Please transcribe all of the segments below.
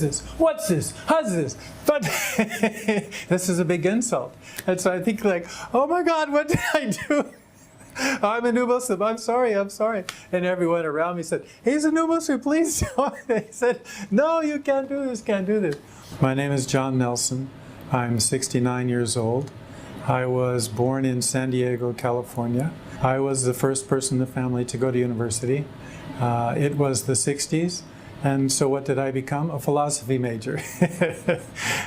this? What's this? How's this? But this is a big insult. And so I think like, oh my God, what did I do? I'm a new Muslim. I'm sorry. And everyone around me said, he's a new Muslim, please don't. They said, no, you can't do this, can't do this. My name is John Nelson. I'm 69 years old. I was born in San Diego, California. I was the first person in the family to go to university. It was the 60s. And so what did I become? A philosophy major,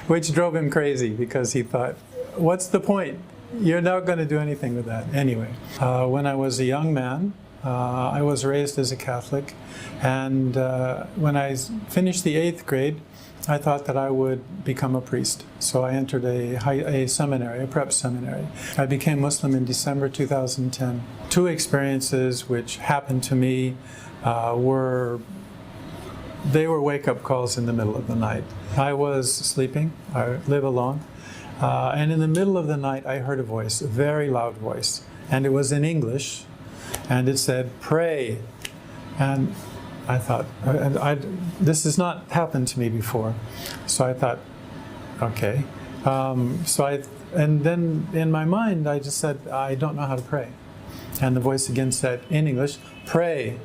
which drove him crazy because he thought, what's the point? You're not going to do anything with that. Anyway, when I was a young man, I was raised as a Catholic. And when I finished the 8th grade, I thought that I would become a priest. So I entered a seminary, a prep seminary. I became Muslim in December 2010. Two experiences which happened to me were wake-up calls in the middle of the night. I was sleeping. I live alone. And in the middle of the night, I heard a voice, a very loud voice. And it was in English. And it said, pray. And I thought, this has not happened to me before. So I thought, okay. And then in my mind, I just said, I don't know how to pray. And the voice again said, in English, pray.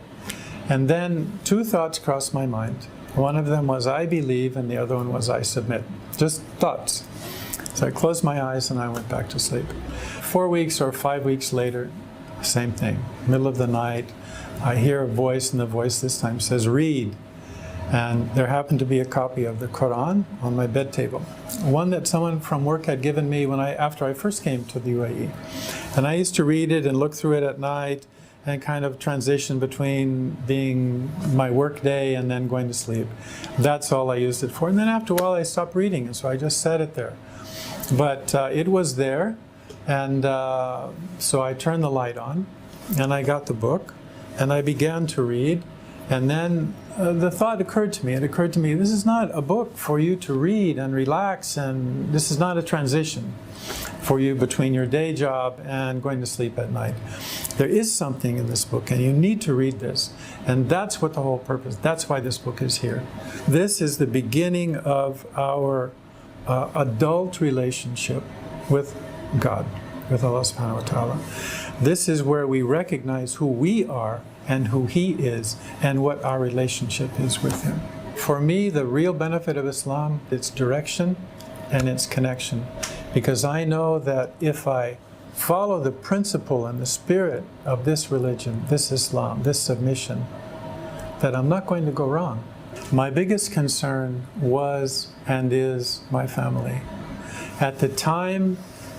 And then two thoughts crossed my mind. One of them was, I believe, and the other one was, I submit. Just thoughts. So I closed my eyes and I went back to sleep. 4 weeks or 5 weeks later, same thing. Middle of the night, I hear a voice, and the voice this time says, read. And there happened to be a copy of the Quran on my bed table. One that someone from work had given me after I first came to the UAE. And I used to read it and look through it at night and kind of transition between being my work day and then going to sleep. That's all I used it for. And then after a while I stopped reading it, so I just set it there. But it was there, and so I turned the light on, and I got the book, and I began to read. And then the thought occurred to me, this is not a book for you to read and relax, and this is not a transition for you between your day job and going to sleep at night. There is something in this book, and you need to read this. And that's what the whole purpose, that's why this book is here. This is the beginning of our adult relationship with God, with Allah SWT. This is where we recognize who we are and who He is and what our relationship is with Him. For me, the real benefit of Islam, its direction and its connection. Because I know that if I follow the principle and the spirit of this religion, this Islam, this submission, that I'm not going to go wrong. My biggest concern was and is my family. At the time,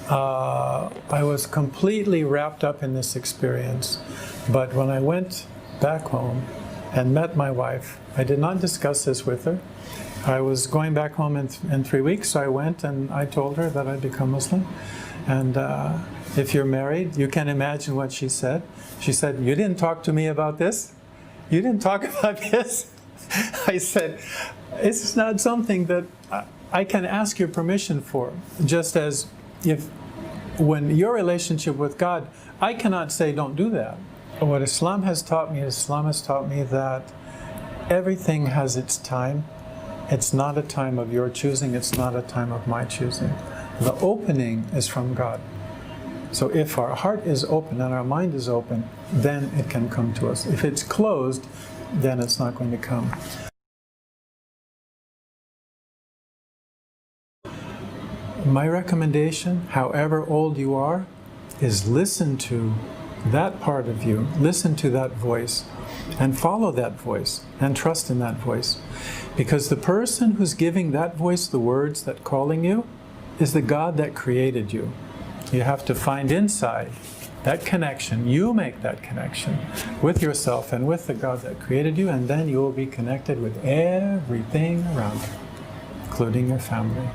I was completely wrapped up in this experience. But when I went back home and met my wife, I did not discuss this with her. I was going back home in 3 weeks, so I went and I told her that I'd become Muslim. And if you're married, you can imagine what she said. She said, you didn't talk to me about this? You didn't talk about this? I said, it's not something that I can ask your permission for. Just as when your relationship with God, I cannot say don't do that. What Islam has taught me that everything has its time. It's not a time of your choosing, it's not a time of my choosing. The opening is from God. So if our heart is open and our mind is open, then it can come to us. If it's closed, then it's not going to come. My recommendation, however old you are, is listen to that part of you, listen to that voice, and follow that voice, and trust in that voice. Because the person who's giving that voice the words that calling you is the God that created you. You have to find inside that connection. You make that connection with yourself and with the God that created you, and then you will be connected with everything around you, including your family.